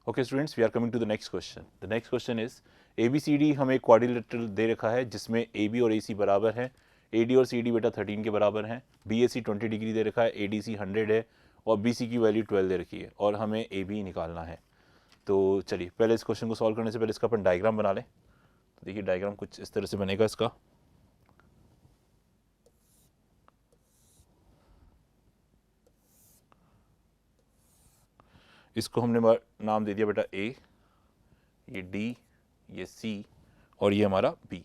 Okay students, we are coming to the next question. The next question is ABCD हमें quadrilateral दे रखा है जिसमें AB और AC बराबर हैं. AD और CD बेटा 13 के बराबर हैं. BAC 20 डिग्री दे रखा है, ADC 100 है और BC की वैल्यू 12 दे रखी है और हमें AB निकालना है. तो चलिए पहले इस क्वेश्चन को सॉल्व करने से पहले इसका अपन डायग्राम बना लें. तो देखिए डायग्राम कुछ इस तरह से बनेगा इसका. इसको हमने नाम दे दिया बेटा A, ये D, ये C और ये हमारा B.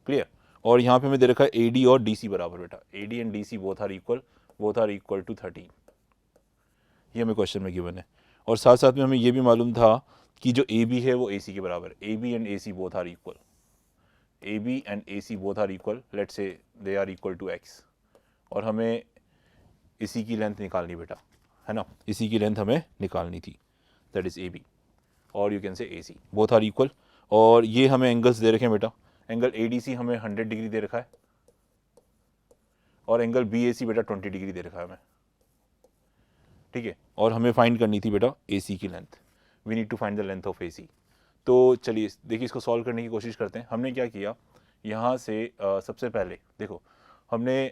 क्लियर. और यहाँ पे हमें दे रखा है AD और DC बराबर बेटा. AD and DC both are equal to 13. ये हमें क्वेश्चन में गिवन है. और साथ साथ में हमें ये भी मालूम था कि जो AB है वो AC के बराबर है. AB and AC both are equal. AB and AC both are equal. Let's say they are equal to X. और हमें इसी की लेंथ निकालनी बेटा, है ना. इसी की लेंथ हमें निकालनी थी. दैट इज AB और you can say AC. Both are equal. और ये हमें एंगल्स दे रखे हैं बेटा. एंगल ADC हमें 100 डिग्री दे रखा है और एंगल BAC बेटा 20 डिग्री दे रखा है हमें. ठीक है. और हमें फाइंड करनी थी बेटा AC की length. We need to find the length of AC. तो चलिए देखिए इसको सॉल्व करने की कोशिश करते हैं. हमने क्या किया यहाँ से सबसे पहले देखो हमने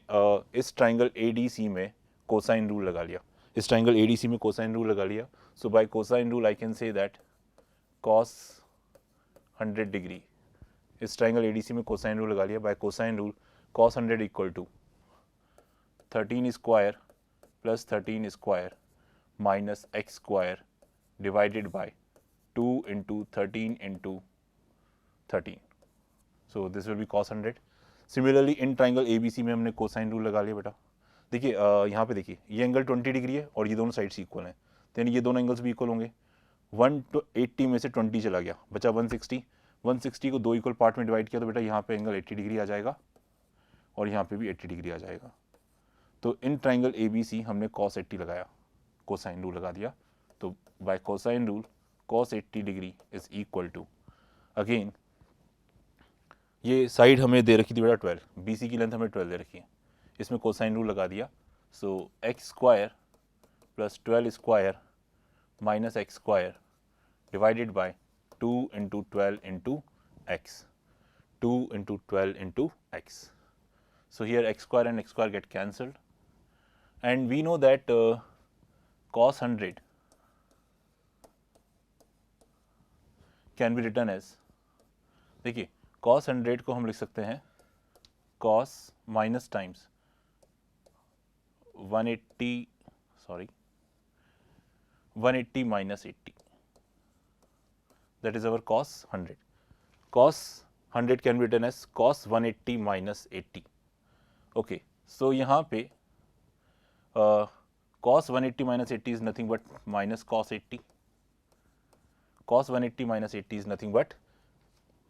इस ट्राइंगल ADC में कोसाइन रूल लगा लिया. इस ट्राइंगल ADC में कोसाइन रूल लगा लिया. So by cosine rule I can say that cos 100 degree. इस ट्राइंगल ADC में कोसाइन रूल लगा लिया. By cosine rule cos 100 equal to 13 square plus 13 square minus x square divided by 2 into 13 into 13. So this will be cos 100. Similarly in triangle ABC में हमने cosine rule लगा लिया बेटा. देखिए यहाँ पे देखिए ये एंगल 20 डिग्री है और ये दोनों साइड्स इक्वल हैं. तो यानी ये दोनों एंगल्स भी इक्वल होंगे. 180 में से 20 चला गया, बचा 160. 160 को दो इक्वल पार्ट में डिवाइड किया तो बेटा यहाँ पे एंगल 80 डिग्री आ जाएगा और यहाँ पे भी 80 डिग्री आ जाएगा. तो इन ट्राइंगल ABC हमने cos 80 लगाया, कोसाइन रूल लगा दिया. तो by cosine rule cos 80 degree is equal to, again ये साइड हमें दे रखी थी बेटा 12. BC की लेंथ हमें 12 दे रखी है. इसमें कोसाइन रूल लगा दिया. सो x square plus 12 square minus x square divided by 2 into 12 into x. 2 into 12 into x. So here x square and x square get cancelled and we know that cos 100 can be written as, देखिए cos 100 को हम लिख सकते हैं cos minus times 180 minus 80. That is our cos 100. Cos 100 can be written as cos 180 minus 80. Okay, so यहाँ पे cos 180 minus 80 is nothing but minus cos 80. Cos 180 minus 80 is nothing but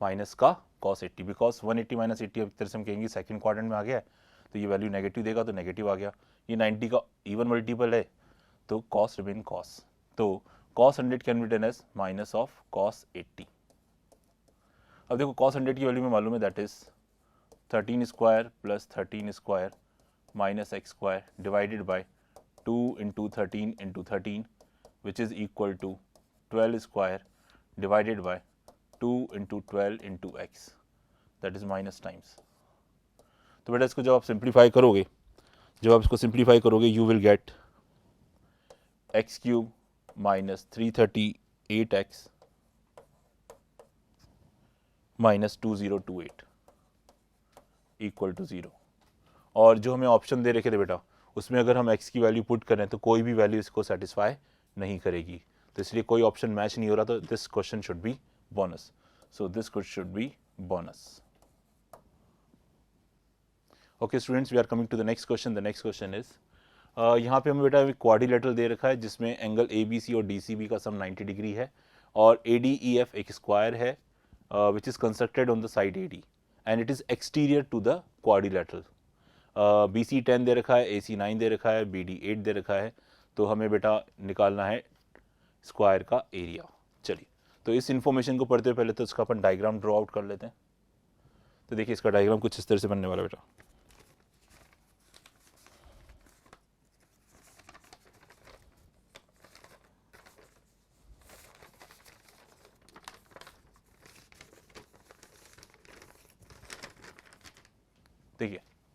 minus का cos 80. Because 180 minus 80 अब तरह से हम कहेंगे second quadrant में आ गया है तो ये वैल्यू नेगेटिव देगा तो नेगेटिव आ गया. ये 90 का इवन मल्टीपल है तो cos रिमेन cos. तो cos 100 can be written as minus of cos 80. अब देखो cos 100 की वैल्यू में मालूम है that is 13 square plus 13 square minus x square divided by 2 into 13 into 13 which is equal to 12 square divided by 2 into 12 into x. That is minus times. तो बेटा इसको जब आप सिंप्लीफाई करोगे, you will get x cube minus 338x minus 2028 equal to 0. और जो हमें option दे रखे थे बेटा उसमें अगर हम x की वैल्यू पुट करें तो कोई भी वैल्यू इसको सेटिस्फाई नहीं करेगी. तो इसलिए कोई ऑप्शन मैच नहीं हो रहा. तो this question should be bonus. So this should be bonus. Okay students, we are coming to the next question. The next question is यहाँ पे हमें बेटा क्वाड्रिलेटरल दे रखा है जिसमें एंगल ABC और DCB का सम 90 डिग्री है और ADEF एक स्क्वायर है which is constructed on the side AD and it is exterior to the quadrilateral. BC 10 दे रखा है, AC 9 दे रखा है, BD 8 दे रखा है. तो हमें बेटा निकालना है स्क्वायर का एरिया. चलिए तो इस इन्फॉर्मेशन को पढ़ते हुए पहले तो इसका अपन डायग्राम ड्रॉ आउट कर लेते हैं. तो देखिए इसका डायग्राम कुछ इस तरह से बनने वाला बेटा.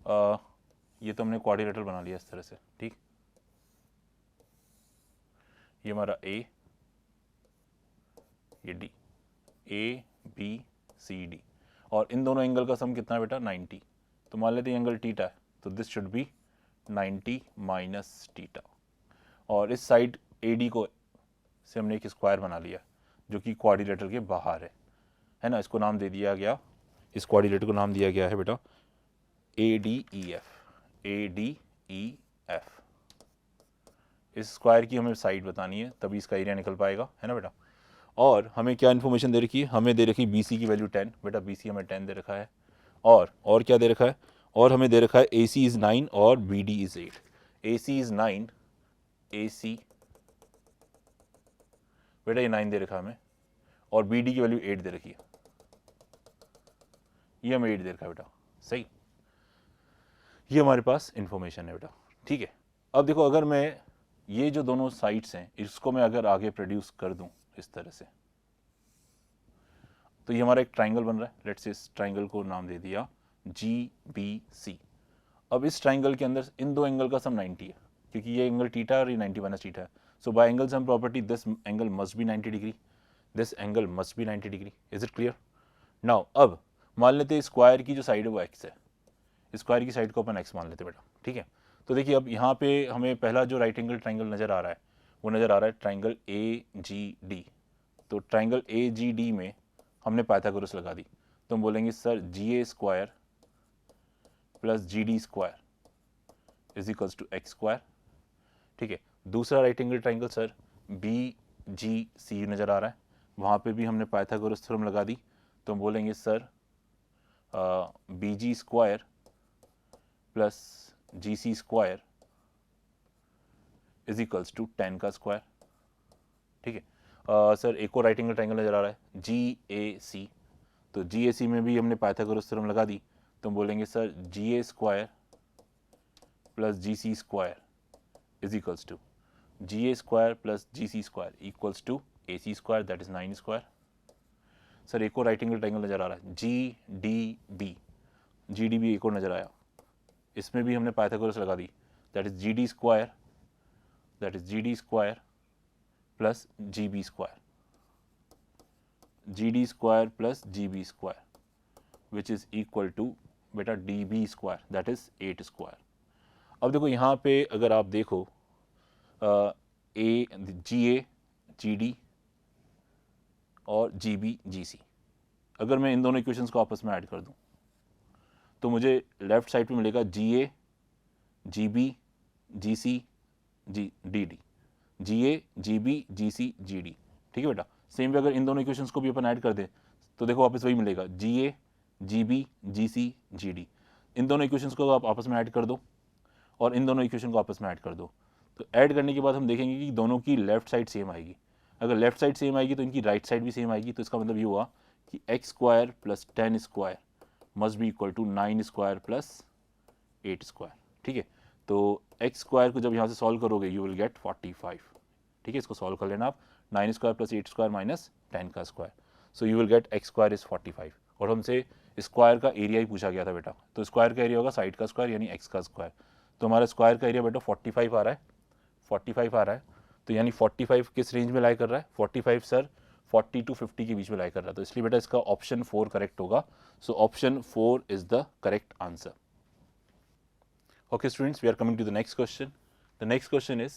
ये तो हमने क्वाड्रिलेटरल बना लिया इस तरह से, ठीक। ये हमारा ए, ये D, A B C D, और इन दोनों एंगल का सम कितना है बेटा 90। तो मान लेते हैं एंगल टीटा है, तो this should B 90 minus theta. और इस साइड ए डी को से हमने एक स्क्वायर बना लिया जो कि क्वाड्रिलेटरल के बाहर है ना। इसको नाम दे दिया गया, इस क्वाड्रिलेटरल को नाम दिया गया है बेटा A D E F, A D E F. इस स्क्वायर की हमें साइड बतानी है, तभी इसका एरिया निकल पाएगा, है ना बेटा। और हमें क्या इन्फॉर्मेशन दे रखी है, हमें दे रखी है BC की वैल्यू 10, बेटा BC हमें 10 दे रखा है। और क्या दे रखा है, और हमें दे रखा है AC इज़ 9 और BD is 8। AC is 9, AC बेटा ये 9 दे रखा है हमें, और BD की वैल्यू 8 दे रखी है, ये हमें 8 दे रखा है बेटा, सही। ये हमारे पास इंफॉर्मेशन है बेटा, ठीक है। अब देखो, अगर मैं ये जो दोनों साइड्स हैं इसको मैं अगर आगे प्रोड्यूस कर दूं इस तरह से, तो ये हमारा एक ट्राइंगल बन रहा है। लेट्स से इस ट्राइंगल को नाम दे दिया GBC। अब इस ट्राइंगल के अंदर इन दो एंगल का सम 90 है, क्योंकि ये एंगल टीटा और ये 90 माइनस टीटा है। So by angle sum property this angle must be 90 degree, this angle must be 90 degree. Is it clear? Now अब मान लेते हैं स्क्वायर की जो साइड है वो x है, स्क्वायर की साइड को अपन x मान लेते हैं बेटा, ठीक है। तो देखिए अब यहाँ पे हमें पहला जो राइट एंगल ट्राइंगल नज़र आ रहा है वो नज़र आ रहा है ट्राइंगल AGD। तो ट्राइंगल AGD में हमने पाइथागोरस लगा दी, तो हम बोलेंगे sir GA square plus GD square is equals to x square, ठीक है। दूसरा right angle triangle sir BGC नज़र आ रहा है, वहाँ पे भी हमने पाइथागोरस थ्योरम लगा दी, तो हम बोलेंगे sir BG square plus GC square is equals to 10 का स्क्वायर, ठीक है। सर एक और राइट एंगल ट्राइंगल नज़र आ रहा है GAC, तो GAC में भी हमने पाइथागोरस थ्योरम लगा दी, तो हम बोलेंगे sir GA square plus GC square is equals to GA square plus GC square equals to AC square, that is 9 square. Sir एक और राइट एंगल ट्राइंगल नज़र आ रहा है GDB एक और नज़र आया, इसमें भी हमने पाइथागोरस लगा दी, that is GD square, that is GD square plus GB square, GD square plus GB square which is equal to बेटा DB square, that is 8 square. अब देखो यहाँ पे अगर आप देखो GA GD और GB GC, अगर मैं इन दोनों इक्वेशंस को आपस में ऐड कर दूं तो मुझे लेफ्ट साइड पे मिलेगा GA GB GC DD, GA GB GC GD, ठीक है बेटा। सेम वे अगर इन दोनों इक्वेशंस को भी अपन ऐड कर दें तो देखो वापस वही मिलेगा GA GB GC GD। इन दोनों इक्वेशंस को आप आपस में ऐड कर दो और इन दोनों इक्वेशन को आपस में ऐड कर दो, तो ऐड करने के बाद हम देखेंगे कि दोनों की लेफ्ट साइड सेम आएगी। अगर लेफ्ट साइड सेम आएगी तो इनकी राइट साइड भी सेम आएगी, तो इसका मतलब ये हुआ कि x square plus 10 square must be equal to 9 square plus 8 square, ठीक है। तो x स्क्वायर को जब यहाँ से सॉल्व करोगे यू विल गेट 45, ठीक है। इसको सॉल्व कर लेना आप, 9 स्क्वायर प्लस 8 स्क्वायर माइनस 10 का square, so you will gate x square is 45। और हमसे स्क्वायर का एरिया ही पूछा गया था बेटा, तो स्क्वायर का एरिया होगा साइड का स्क्वायर यानी x का स्क्वायर, तो हमारा स्क्वायर का एरिया बेटा 45 आ रहा है, 45 आ रहा है। तो यानी 45 किस रेंज में लाई कर रहा है, 45 सर 40 to 50 के बीच में लाई कर रहा है, तो इसलिए बेटा इसका ऑप्शन 4 करेक्ट होगा। So option 4 is the correct answer. Okay students, we are coming to the next question. The next question is,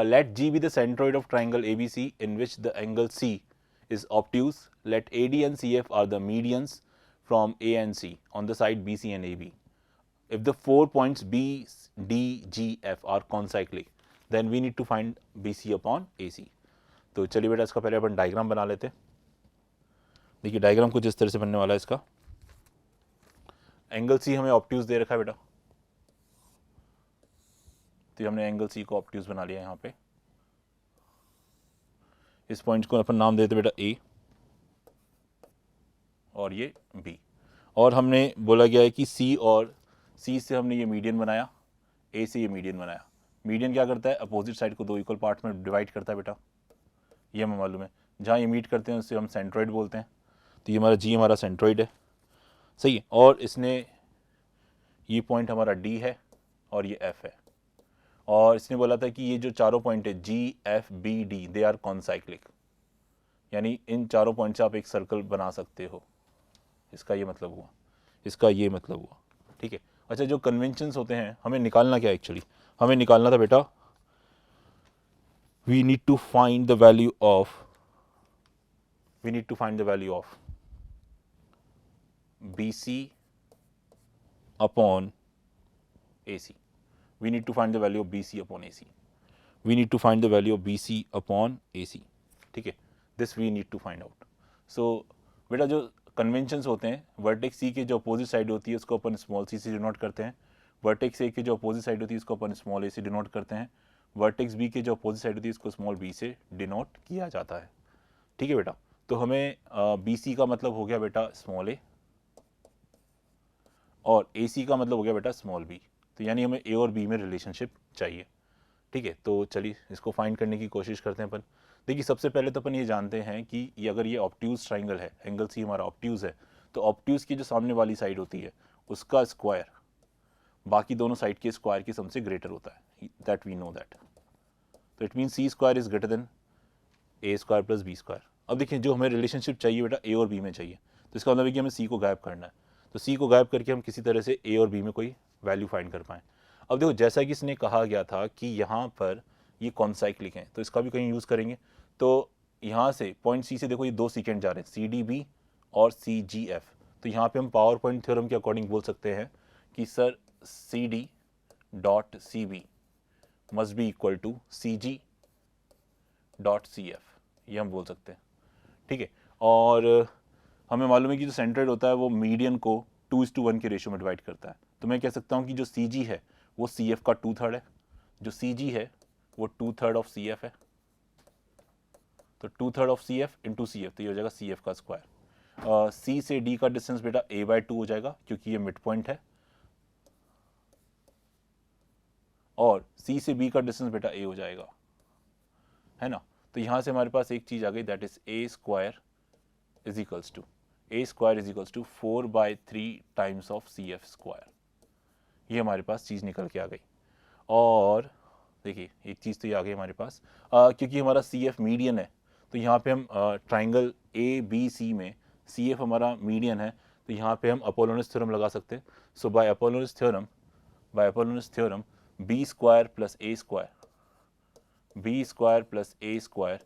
let G be the centroid of triangle ABC in which the angle C is obtuse. Let AD and CF are the medians from A and C on the side BC and AB. If the 4 points B, D, G, F are concyclic, then we need to find BC upon AC. तो चलिए बेटा इसका पहले अपन diagram बना लेते हैं। देखिए diagram कुछ इस तरह से बनने वाला है इसका। एंगल C हमें ऑब्ट्यूज दे रखा है बेटा, तो हमने एंगल C को ऑब्ट्यूज बना लिया यहाँ पे। इस पॉइंट को अपन नाम देते बेटा A और ये B, और हमने बोला गया है कि C और C से हमने ये मीडियन बनाया, A से ये मीडियन बनाया। मीडियन क्या करता है, अपोजिट साइड को दो इक्वल पार्ट में डिवाइड करता है बेटा, ये हमें मालूम है। जहाँ ये मीट करते हैं उससे हम सेंट्रोइड बोलते हैं, तो ये हमारा G हमारा सेंट्रोइड है, सही है। और इसने ये पॉइंट हमारा डी है और ये एफ है, और इसने बोला था कि ये जो चारों पॉइंट है G F B D they are concyclic, यानी इन चारों पॉइंट से आप एक सर्कल बना सकते हो। इसका ये मतलब हुआ, इसका ये मतलब हुआ, ठीक है। अच्छा, जो कन्वेंशंस होते हैं हमें निकालना क्या है एक्चुअली, हमें निकालना था बेटा we need to find the value of BC upon AC. We need to find the value of BC upon AC. We need to find the value of BC upon AC. ठीक है, this we need to find out. So बेटा जो conventions होते हैं, vertex C के जो opposite side होती है उसको अपन स्मॉल c से डिनोट करते हैं, वर्टेक्स A के जो अपोजिट साइड होती है उसको अपन स्मॉल a से डिनोट करते हैं, वर्टेक्स B के जो अपोजिट साइड होती है उसको स्मॉल b से डिनोट किया जाता है। ठीक है बेटा, तो हमें BC का मतलब हो गया बेटा स्मॉल a और AC का मतलब हो गया बेटा स्मॉल b, तो यानी हमें A और B में रिलेशनशिप चाहिए। ठीक है, तो चलिए इसको फाइंड करने की कोशिश करते हैं अपन। देखिए सबसे पहले तो अपन ये जानते हैं कि ये अगर ये ऑब्ट्यूज ट्राइंगल है, एंगल C हमारा ऑब्ट्यूज है, तो ऑब्ट्यूज की जो सामने वाली साइड होती है उसका स्क्वायर बाकी दोनों साइड के स्क्वायर की सम से ग्रेटर होता है, दैट वी नो दैट। तो it mean C square is greater than A square plus B square. अब देखिए जो हमें रिलेशनशिप चाहिए बेटा A और B में चाहिए, तो इसका मतलब है कि हमें C को गायब करना है, तो C को गायब करके हम किसी तरह से A और B में कोई वैल्यू फाइंड कर पाएँ। अब देखो जैसा कि इसने कहा गया था कि यहाँ पर ये कॉन्साइक्लिक हैं, तो इसका भी कहीं यूज़ करेंगे। तो यहाँ से पॉइंट C से देखो ये दो सीकेंड जा रहे हैं, CDB और CGF, तो यहाँ पे हम पावर पॉइंट थ्योरम के अकॉर्डिंग बोल सकते हैं कि sir CD dot CB must be equal to CG dot CF, ये हम बोल सकते हैं। ठीक है, और हमें मालूम है कि जो सेंट्रोइड होता है वो मीडियन को 2:1 के रेशियो में डिवाइड करता है, तो मैं कह सकता हूँ कि जो CG है वो CF का 2/3 है, जो CG है वो 2/3 ऑफ CF है, तो 2/3 ऑफ CF इंटू CF, तो ये हो जाएगा CF का स्क्वायर। C से D का डिस्टेंस बेटा A/2 हो जाएगा क्योंकि ये मिड पॉइंट है, और C से B का डिस्टेंस बेटा A हो जाएगा, है ना। तो यहाँ से हमारे पास एक चीज़ आ गई, that is A square is equals to 4/3 times of CF square. ये हमारे पास चीज़ निकल के आ गई। और देखिए एक चीज़ तो ये आ गई हमारे पास, क्योंकि हमारा CF मीडियन है, तो यहाँ पे हम ट्राइंगल ABC में CF हमारा मीडियन है, तो यहाँ पे हम अपोलोनस थ्योरम लगा सकते हैं। So by Apollonius theorem B square plus A square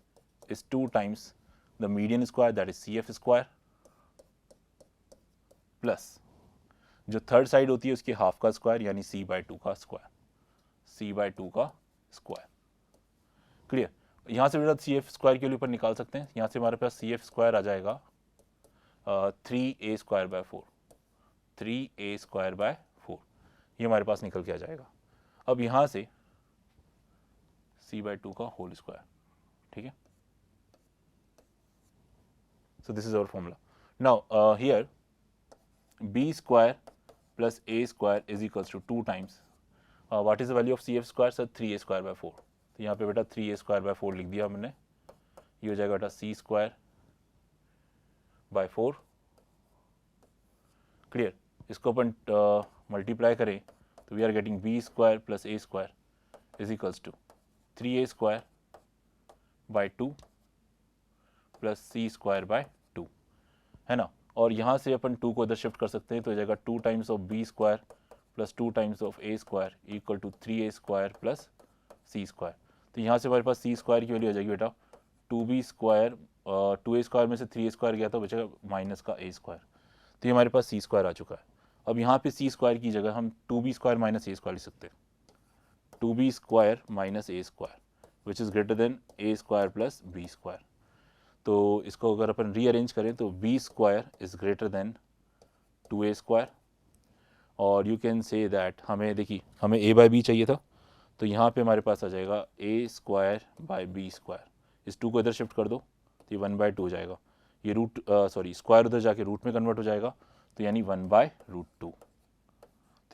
is 2 times the median square, that is CF square, plus जो थर्ड साइड होती है उसकी हाफ का स्क्वायर यानी C/2 का स्क्वायर। क्लियर, यहाँ से बेटा CF स्क्वायर के लिए ऊपर निकाल सकते हैं, यहाँ से हमारे पास CF स्क्वायर आ जाएगा 3A स्क्वायर बाय 4, ये हमारे पास निकल के आ जाएगा। अब यहाँ से C/2 का होल स्क्वायर, ठीक है। So this is our formula. Now here B square plus A square is equals to 2 times what is the value of CF square, sir 3A square by 4, तो यहाँ पे बेटा 3A square by 4 लिख दिया हमने, ये हो जाएगा बेटा C square by 4। क्लियर, इसको अपन मल्टीप्लाई करें तो we are getting B square plus A square is equals to 3A square by 2 plus C square by 2, है ना। और यहाँ से अपन 2 को इधर शिफ्ट कर सकते हैं, तो हो जाएगा 2 times of B square plus 2 times of A square equal to 3A square plus C square. तो यहाँ से हमारे पास C स्क्वायर की वैल्यू हो जाएगी बेटा 2B स्क्वायर, 2A स्क्वायर में से 3A स्क्वायर गया तो बचेगा माइनस का A स्क्वायर, तो ये हमारे पास C स्क्वायर आ चुका है। अब यहाँ पे C स्क्वायर की जगह हम 2B square minus A square लिख सकते हैं, 2B square minus A square which is greater than A square plus B square. तो इसको अगर अपन रीअरेंज करें तो B square is greater than 2A square, और यू कैन से दैट हमें देखिए हमें A/B चाहिए था, तो यहाँ पे हमारे पास आ जाएगा A square by B square, इस 2 को इधर शिफ्ट कर दो तो ये 1/2 हो जाएगा, ये स्क्वायर उधर जाके रूट में कन्वर्ट हो जाएगा, तो यानी 1/√2।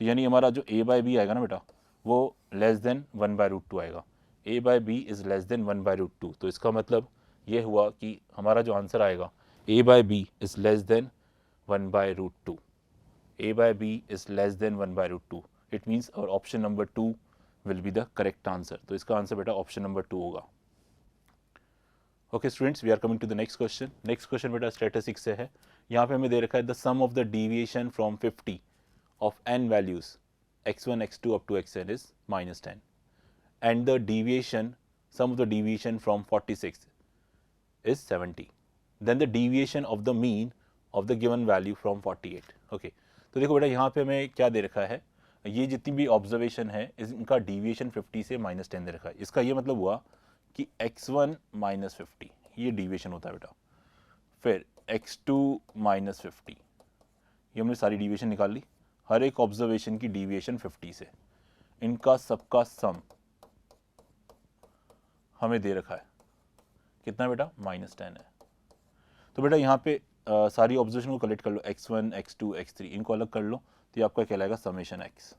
तो यानी हमारा जो A/B आएगा ना बेटा वो लेस देन 1/√2 आएगा, A/B इज़ लेस देन 1/√2। तो इसका मतलब ये हुआ कि हमारा जो आंसर आएगा A/B is less than 1/√2, a by b is less than 1 by root 2. It means our option number 2 will be the correct answer. तो इसका आंसर बेटा ऑप्शन नंबर 2 होगा. Okay students, we are coming to the next question. Next question बेटा statistics से है. यहाँ पे हमें दे रखा है the sum of the deviation from 50 of n values x1 x2 up to xn is -10 and the deviation sum of the deviation from 46 is 70. Then the deviation of the mean of the given value from 48. Okay, तो देखो बेटा यहाँ पे हमें क्या दे रखा है, ये जितनी भी ऑब्जर्वेशन है इनका डिविएशन 50 से -10 दे रखा है. इसका ये मतलब हुआ कि x1 -50 ये डिविएशन होता है बेटा, फिर x2 -50, ये हमने सारी डिविएशन निकाल ली. हर एक ऑब्जर्वेशन की डिविएशन 50 से, इनका सबका सम हमें दे रखा है कितना बेटा, -10 है. तो बेटा यहाँ पे सारी ऑब्जर्वेशन को कलेक्ट कर लो, x1 x2 x3 इनको अलग कर लो, तो ये आपका कहलाएगा समेशन x.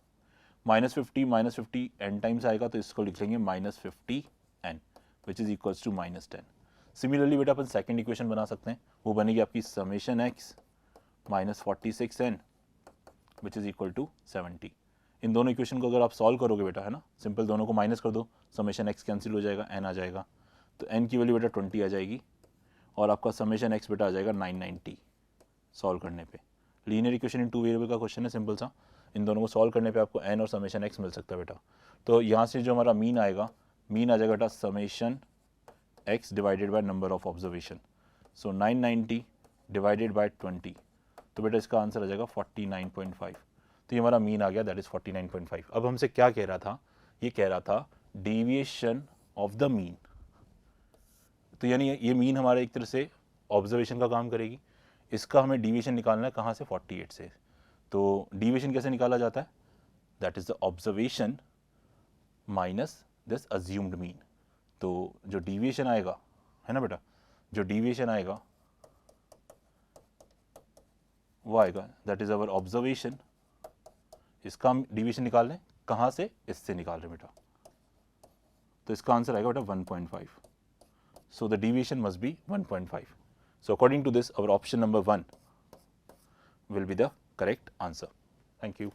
-50 n टाइम्स आएगा तो इसको लिख लेंगे -50 n which is equals to -10. Similarly बेटा अपन सेकेंड इक्वेशन बना सकते हैं, वो बनेगी आपकी summation x -46 n which is equal to 70. इन दोनों इक्वेशन को अगर आप सॉल्व करोगे बेटा, है ना, सिंपल, दोनों को माइनस कर दो, समेशन x कैंसिल हो जाएगा, n आ जाएगा, तो n की वैल्यू बेटा 20 आ जाएगी और आपका समेशन x बेटा आ जाएगा 990 सॉल्व करने पे. लीनियर इक्वेशन इन 2 वेरिएबल का क्वेश्चन है, सिंपल सा, इन दोनों को सॉल्व करने पे आपको n और समेशन x मिल सकता है बेटा. तो यहाँ से जो हमारा मीन आएगा, मीन आ जाएगा बेटा summation x divided by number of observation. So 990 divided by 20, तो बेटा इसका आंसर आ जाएगा 49.5. तो ये हमारा मीन आ गया, दैट इज 49.5. अब हमसे क्या कह रहा था, ये कह रहा था डेविएशन ऑफ द मीन. तो यानी ये मीन हमारा एक तरह से ऑब्जर्वेशन का काम करेगी. इसका हमें डिविएशन निकालना है कहाँ से, 48 से. तो डिविएशन कैसे निकाला जाता है, that is the observation minus this assumed mean. तो जो डिविएशन आएगा, है ना बेटा, जो डिविएशन आएगा वो आएगा, दैट इज अवर ऑब्जर्वेशन. इसका हम डिविएशन निकाल रहे हैं कहाँ से, इससे निकाल रहे हैं बेटा, तो इसका आंसर आएगा बेटा 1.5. So the deviation must be 1.5. So according to this, our option number 1 will be the correct answer. Thank you.